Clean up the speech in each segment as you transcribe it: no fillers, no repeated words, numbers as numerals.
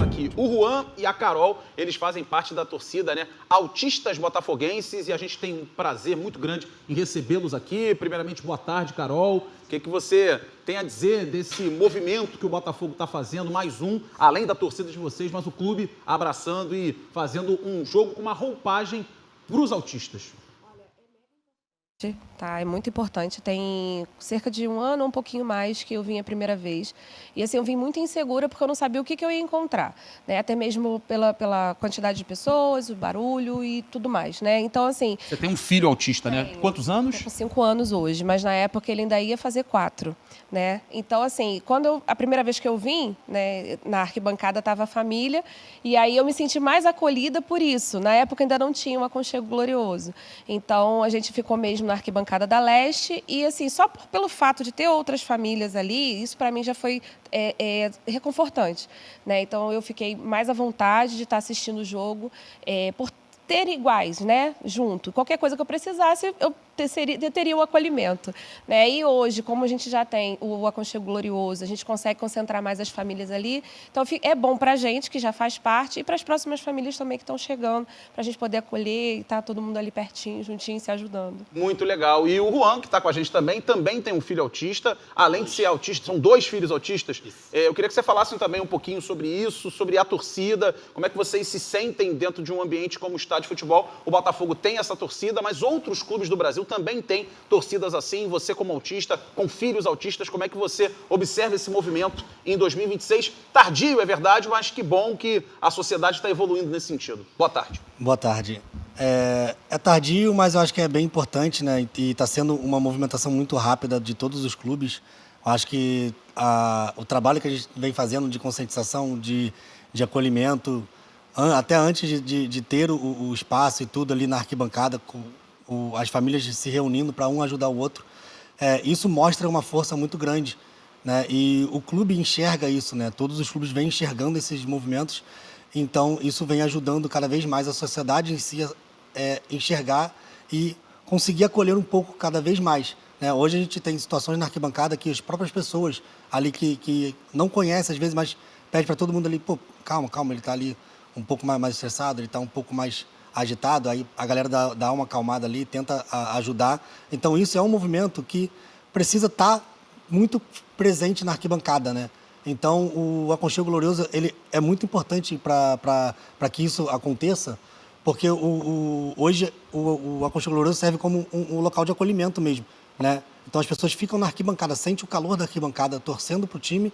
Aqui, o Juan e a Carol, eles fazem parte da torcida, né? Autistas botafoguenses, e a gente tem um prazer muito grande em recebê-los aqui. Primeiramente, boa tarde, Carol. O que você tem a dizer desse movimento que o Botafogo está fazendo? Mais um, além da torcida de vocês, mas o clube abraçando e fazendo um jogo com uma roupagem para os autistas. Tá, é muito importante. Tem cerca de um ano, um pouquinho mais, que eu vim a primeira vez. E assim, eu vim muito insegura porque eu não sabia o que eu ia encontrar, né? Até mesmo pela quantidade de pessoas, o barulho e tudo mais, né? Então, assim... Você tem um filho autista, né? Quantos anos? Tô com 5 anos hoje, mas na época ele ainda ia fazer 4, né? Então, assim, a primeira vez que eu vim, né, na arquibancada estava a família, e aí eu me senti mais acolhida por isso. Na época ainda não tinha um aconchego glorioso. Então, a gente ficou mesmo na arquibancada da Leste e, assim, só pelo fato de ter outras famílias ali, isso para mim já foi reconfortante, né? Então, eu fiquei mais à vontade de estar assistindo o jogo, por ter iguais, né, junto. Qualquer coisa que eu precisasse, eu teria o acolhimento, né? E hoje, como a gente já tem o aconchego glorioso, a gente consegue concentrar mais as famílias ali, então é bom para a gente, que já faz parte, e para as próximas famílias também que estão chegando, para a gente poder acolher e estar todo mundo ali pertinho, juntinho, se ajudando. Muito legal. E o Juan, que está com a gente também tem um filho autista. Além de ser autista, são 2 filhos autistas. Eu queria que você falasse também um pouquinho sobre isso, sobre a torcida, como é que vocês se sentem dentro de um ambiente como o estádio de futebol. O Botafogo tem essa torcida, mas outros clubes do Brasil também têm torcidas assim. Você, como autista, com filhos autistas, como é que você observa esse movimento em 2026? Tardio, é verdade, mas que bom que a sociedade está evoluindo nesse sentido. Boa tarde. Boa tarde. É tardio, mas eu acho que é bem importante, né? E está sendo uma movimentação muito rápida de todos os clubes. Eu acho que o trabalho que a gente vem fazendo de conscientização, de acolhimento, até antes de ter o espaço e tudo ali na arquibancada, as famílias se reunindo para um ajudar o outro, isso mostra uma força muito grande, né? E o clube enxerga isso, né? Todos os clubes vêm enxergando esses movimentos, então isso vem ajudando cada vez mais a sociedade em si enxergar e conseguir acolher um pouco cada vez mais, né? Hoje a gente tem situações na arquibancada que as próprias pessoas ali que não conhecem às vezes, mas pede para todo mundo ali, pô, calma, ele está ali um pouco mais estressado, ele está um pouco mais agitado, aí a galera dá uma acalmada ali, tenta ajudar. Então isso é um movimento que precisa estar muito presente na arquibancada, né? Então o Aconchego Glorioso ele é muito importante para que isso aconteça, porque hoje o Aconchego Glorioso serve como um local de acolhimento mesmo, né? Então as pessoas ficam na arquibancada, sentem o calor da arquibancada, torcendo para o time,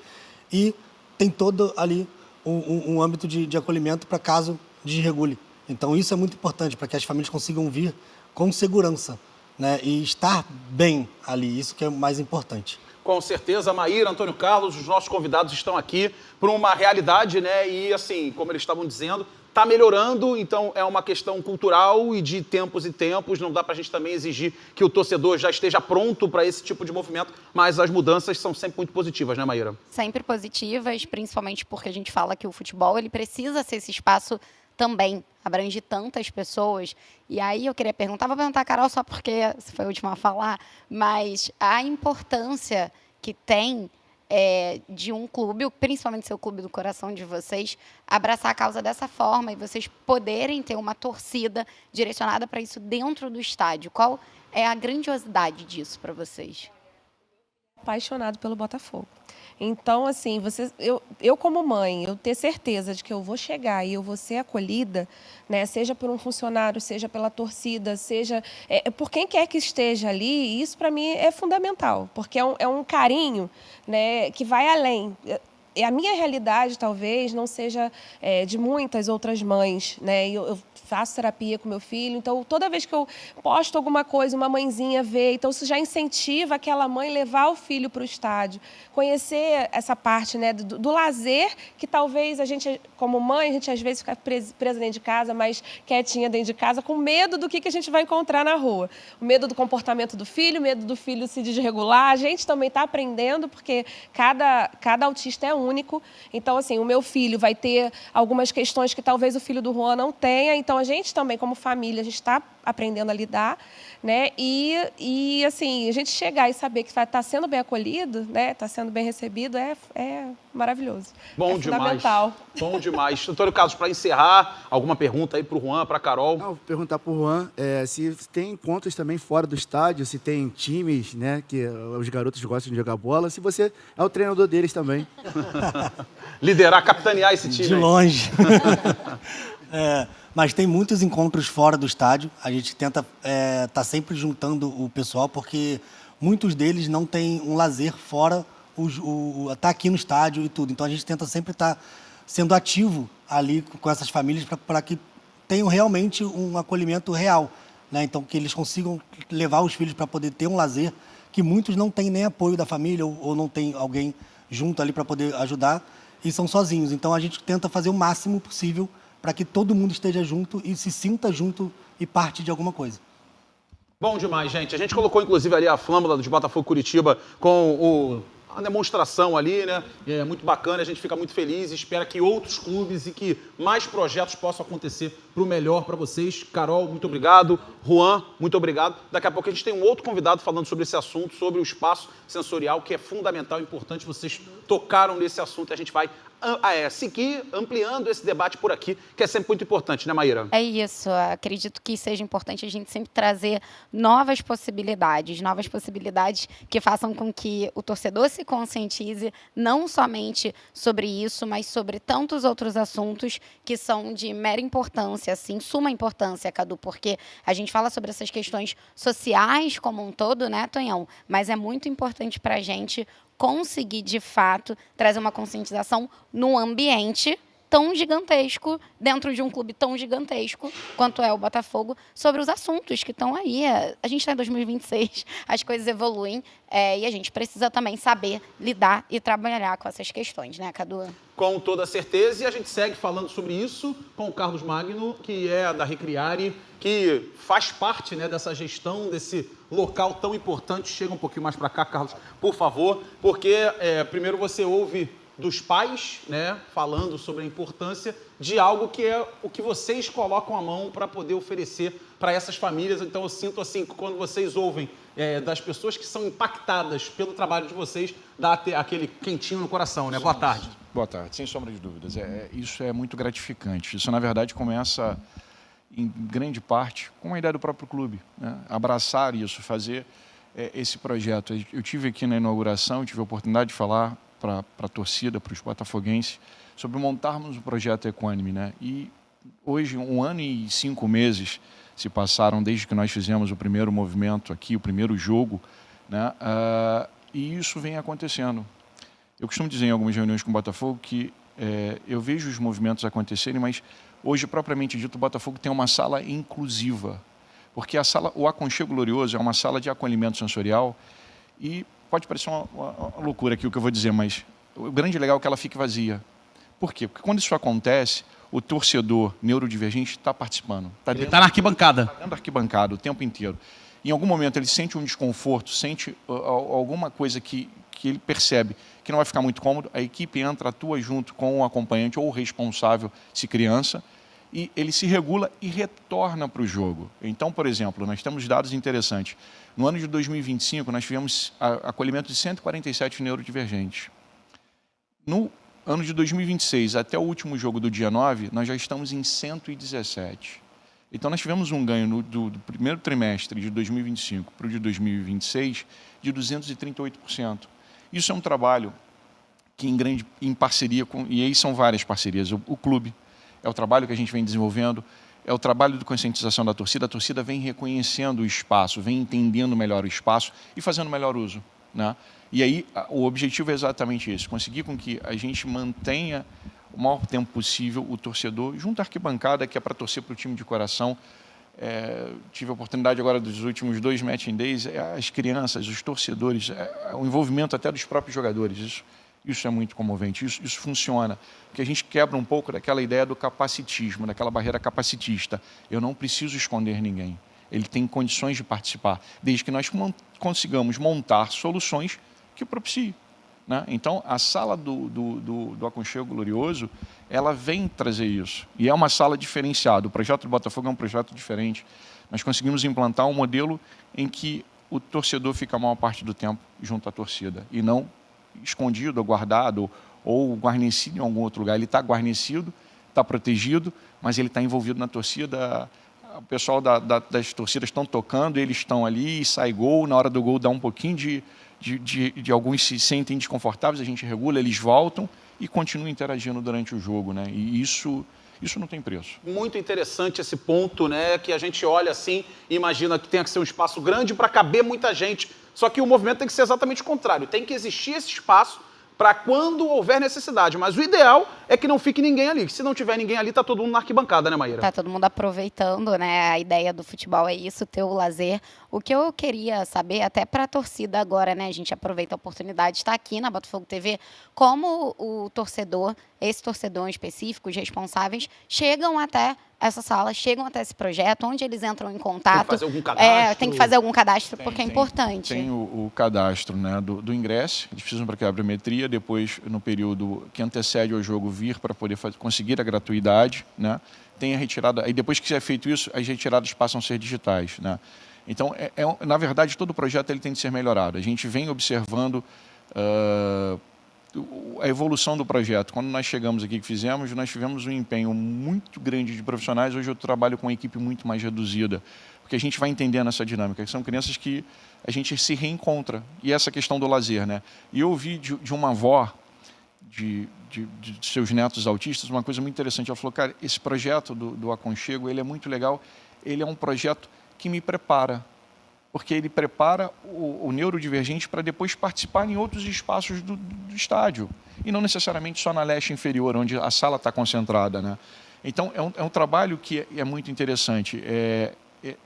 e tem todo ali um âmbito de acolhimento para caso desregule. Então isso é muito importante para que as famílias consigam vir com segurança, né? E estar bem ali, isso que é o mais importante. Com certeza, Maíra, Antônio Carlos, os nossos convidados estão aqui por uma realidade, né? E assim, como eles estavam dizendo, está melhorando, então é uma questão cultural e de tempos e tempos. Não dá para a gente também exigir que o torcedor já esteja pronto para esse tipo de movimento, mas as mudanças são sempre muito positivas, né, Maíra? Sempre positivas, principalmente porque a gente fala que o futebol ele precisa ser esse espaço também, abrange tantas pessoas. E aí eu queria perguntar, vou perguntar a Carol só porque você foi a última a falar, mas a importância que tem de um clube, principalmente seu clube do coração de vocês, abraçar a causa dessa forma e vocês poderem ter uma torcida direcionada para isso dentro do estádio. Qual é a grandiosidade disso para vocês? Apaixonado pelo Botafogo. Então, assim, eu como mãe, eu ter certeza de que eu vou chegar e eu vou ser acolhida, né, seja por um funcionário, seja pela torcida, seja por quem quer que esteja ali, isso para mim é fundamental, porque é um carinho, né, que vai além. E a minha realidade, talvez, não seja de muitas outras mães, né? Eu faço terapia com meu filho, então toda vez que eu posto alguma coisa, uma mãezinha vê, então isso já incentiva aquela mãe levar o filho para o estádio, conhecer essa parte, né, do lazer, que talvez a gente, como mãe, a gente às vezes fica presa dentro de casa, mais quietinha dentro de casa, com medo do que a gente vai encontrar na rua. O medo do comportamento do filho, o medo do filho se desregular. A gente também está aprendendo, porque cada autista é único. Então, assim, o meu filho vai ter algumas questões que talvez o filho do Juan não tenha. Então, a gente também, como família, a gente está aprendendo a lidar, né? E assim, a gente chegar e saber que está sendo bem acolhido, né? Está sendo bem recebido, é maravilhoso. Bom demais. Fundamental. Bom demais. Antônio Carlos, para encerrar, alguma pergunta aí para o Juan, para a Carol? Vou perguntar para o Juan se tem encontros também fora do estádio, se tem times, né, que os garotos gostam de jogar bola, se você é o treinador deles também. Liderar, capitanear esse time. De longe. Mas tem muitos encontros fora do estádio. A gente tenta tá sempre juntando o pessoal, porque muitos deles não têm um lazer fora tá aqui no estádio e tudo. Então a gente tenta sempre estar sendo ativo ali com essas famílias para que tenham realmente um acolhimento real, né? Então que eles consigam levar os filhos para poder ter um lazer, que muitos não têm nem apoio da família ou não tem alguém junto ali para poder ajudar e são sozinhos. Então a gente tenta fazer o máximo possível para que todo mundo esteja junto e se sinta junto e parte de alguma coisa. Bom demais, gente. A gente colocou, inclusive, ali a flâmula do Botafogo Curitiba com a demonstração ali, né? É muito bacana, a gente fica muito feliz e espera que outros clubes e que mais projetos possam acontecer para o melhor para vocês. Carol, muito obrigado. Juan, muito obrigado. Daqui a pouco a gente tem um outro convidado falando sobre esse assunto, sobre o espaço sensorial, que é fundamental e importante. Vocês tocaram nesse assunto e a gente vai seguir ampliando esse debate por aqui, que é sempre muito importante, né, Maíra? É isso. Acredito que seja importante a gente sempre trazer novas possibilidades que façam com que o torcedor se conscientize não somente sobre isso, mas sobre tantos outros assuntos que são de mera importância, assim, suma importância, Cadu, porque a gente fala sobre essas questões sociais como um todo, né, Tonhão? Mas é muito importante para a gente conseguir, de fato, trazer uma conscientização no ambiente tão gigantesco, dentro de um clube tão gigantesco quanto é o Botafogo, sobre os assuntos que estão aí. A gente está em 2026, as coisas evoluem e a gente precisa também saber lidar e trabalhar com essas questões, né, Cadu? Com toda certeza, e a gente segue falando sobre isso com o Carlos Magno, que é da Recriare, que faz parte, né, dessa gestão, desse local tão importante. Chega um pouquinho mais para cá, Carlos, por favor, porque primeiro você ouve dos pais, né, falando sobre a importância de algo que é o que vocês colocam à mão para poder oferecer para essas famílias. Então eu sinto assim, que quando vocês ouvem das pessoas que são impactadas pelo trabalho de vocês, dá aquele quentinho no coração, né? Boa tarde. Boa tarde, sem sombra de dúvidas. Isso é muito gratificante. Isso, na verdade, começa, em grande parte, com a ideia do próprio clube, né? Abraçar isso, fazer esse projeto. Eu tive aqui na inauguração, tive a oportunidade de falar para a torcida, para os botafoguenses, sobre montarmos o projeto Equânime, né? E hoje, 1 ano e 5 meses se passaram desde que nós fizemos o primeiro movimento aqui, o primeiro jogo, né? E isso vem acontecendo. Eu costumo dizer em algumas reuniões com o Botafogo que eu vejo os movimentos acontecerem, mas hoje, propriamente dito, o Botafogo tem uma sala inclusiva, porque o Aconchego Glorioso é uma sala de acolhimento sensorial e pode parecer uma loucura aqui o que eu vou dizer, mas o grande legal é que ela fique vazia. Por quê? Porque quando isso acontece, o torcedor neurodivergente está participando. Ele está na arquibancada. Está dentro da arquibancada o tempo inteiro. Em algum momento ele sente um desconforto, sente alguma coisa que ele percebe que não vai ficar muito cômodo, a equipe entra, atua junto com o acompanhante ou o responsável, se criança, e ele se regula e retorna para o jogo. Então, por exemplo, nós temos dados interessantes. No ano de 2025, nós tivemos acolhimento de 147 neurodivergentes. No ano de 2026, até o último jogo do dia 9, nós já estamos em 117. Então, nós tivemos um ganho do primeiro trimestre de 2025 para o de 2026 de 238%. Isso é um trabalho que, em parceria com... E aí são várias parcerias. O clube é o trabalho que a gente vem desenvolvendo, é o trabalho de conscientização da torcida. A torcida vem reconhecendo o espaço, vem entendendo melhor o espaço e fazendo melhor uso, né? E aí o objetivo é exatamente esse, conseguir com que a gente mantenha o maior tempo possível o torcedor junto à arquibancada, que é para torcer para o time de coração. Tive a oportunidade agora dos últimos 2 matching days, as crianças, os torcedores, o envolvimento até dos próprios jogadores. Isso é muito comovente, isso funciona, porque a gente quebra um pouco daquela ideia do capacitismo, daquela barreira capacitista. Eu não preciso esconder ninguém, ele tem condições de participar, desde que nós consigamos montar soluções que propiciem, né? Então, a sala do Aconchego Glorioso, ela vem trazer isso. E é uma sala diferenciada. O projeto do Botafogo é um projeto diferente. Nós conseguimos implantar um modelo em que o torcedor fica a maior parte do tempo junto à torcida, e não escondido, guardado ou guarnecido em algum outro lugar. Ele está guarnecido, está protegido, mas ele está envolvido na torcida. O pessoal das torcidas estão tocando, eles estão ali, e sai gol. Na hora do gol dá um pouquinho de alguns se sentem desconfortáveis, a gente regula, eles voltam e continuam interagindo durante o jogo, né? E isso não tem preço. Muito interessante esse ponto, né? Que a gente olha assim e imagina que tem que ser um espaço grande para caber muita gente. Só que o movimento tem que ser exatamente o contrário. Tem que existir esse espaço para quando houver necessidade. Mas o ideal é que não fique ninguém ali. Que se não tiver ninguém ali, tá todo mundo na arquibancada, né, Maíra? Tá todo mundo aproveitando, né? A ideia do futebol é isso, ter o lazer. O que eu queria saber, até para a torcida agora, né? A gente aproveita a oportunidade de estar aqui na Botafogo TV, como o torcedor, esse torcedor em específico, os responsáveis, chegam até essa sala, chegam até esse projeto, onde eles entram em contato. Tem que fazer algum cadastro? Tem que fazer algum cadastro, porque é importante. Tem o cadastro, né, do ingresso, eles precisam para a biometria, depois, no período que antecede ao jogo, vir para poder conseguir a gratuidade, né? Tem a retirada, e depois que é feito isso, as retiradas passam a ser digitais, né? Então, na verdade, todo o projeto ele tem de ser melhorado. A gente vem observando a evolução do projeto. Quando nós chegamos aqui, que fizemos, nós tivemos um empenho muito grande de profissionais. Hoje eu trabalho com uma equipe muito mais reduzida, porque a gente vai entendendo essa dinâmica. São crianças que a gente se reencontra. E essa questão do lazer, né? E eu ouvi de uma avó de seus netos autistas uma coisa muito interessante. Ela falou, cara, esse projeto do Aconchego, ele é muito legal. Ele é um projeto que me prepara, porque ele prepara o neurodivergente para depois participar em outros espaços do estádio, e não necessariamente só na leste inferior, onde a sala está concentrada, né? Então, é um trabalho que é muito interessante.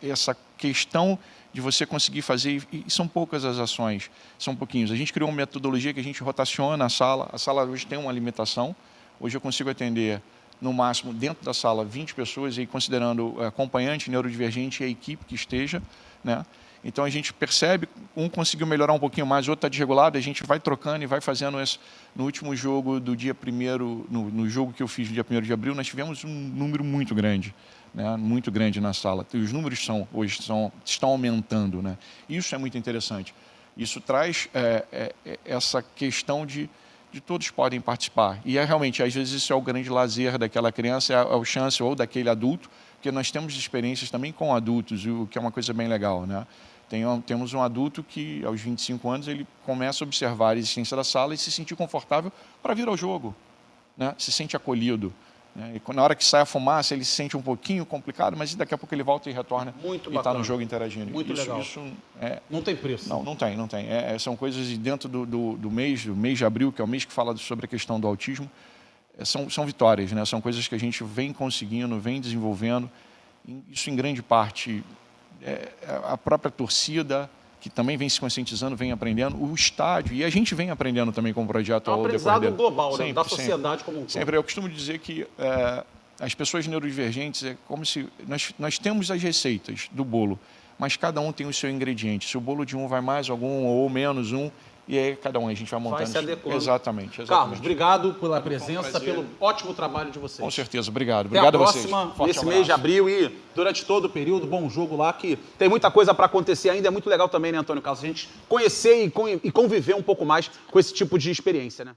Essa questão de você conseguir fazer, e são poucas as ações, são pouquinhos. A gente criou uma metodologia que a gente rotaciona a sala hoje tem uma limitação, hoje eu consigo atender no máximo, dentro da sala, 20 pessoas, e considerando acompanhante, neurodivergente e a equipe que esteja, né? Então, a gente percebe, um conseguiu melhorar um pouquinho mais, o outro está desregulado, a gente vai trocando e vai fazendo isso. No último jogo do dia 1º, no jogo que eu fiz no dia 1º de abril, nós tivemos um número muito grande, né? Muito grande na sala. E os números hoje estão aumentando, né? Isso é muito interessante. Isso traz essa questão de todos podem participar. E realmente, às vezes, isso é o grande lazer daquela criança, é o chance ou daquele adulto, porque nós temos experiências também com adultos, o que é uma coisa bem legal, né? Temos um adulto que, aos 25 anos, ele começa a observar a existência da sala e se sentir confortável para vir ao jogo, né? Se sente acolhido, né? E na hora que sai a fumaça, ele se sente um pouquinho complicado, mas daqui a pouco ele volta e retorna e está no jogo interagindo. Muito legal. Não tem preço. Não tem. São coisas dentro do mês de abril, que é o mês que fala sobre a questão do autismo, são vitórias, né? São coisas que a gente vem conseguindo, vem desenvolvendo. Isso, em grande parte, a própria torcida, que também vem se conscientizando, vem aprendendo, o estádio, e a gente vem aprendendo também com o projeto. É um aprendizado global, né? Da sociedade como um todo. Sempre. Eu costumo dizer que as pessoas neurodivergentes, é como se nós temos as receitas do bolo, mas cada um tem o seu ingrediente. Se o bolo de um vai mais algum ou menos um, e aí cada um, a gente vai montando. Vai se adequando. Exatamente. Carlos, obrigado pela presença, pelo ótimo trabalho de vocês. Com certeza, obrigado. Até Obrigado a próxima, nesse mês de abril e durante todo o período. Bom jogo lá, que tem muita coisa para acontecer ainda. É muito legal também, né, Antônio Carlos? A gente conhecer e conviver um pouco mais com esse tipo de experiência, né?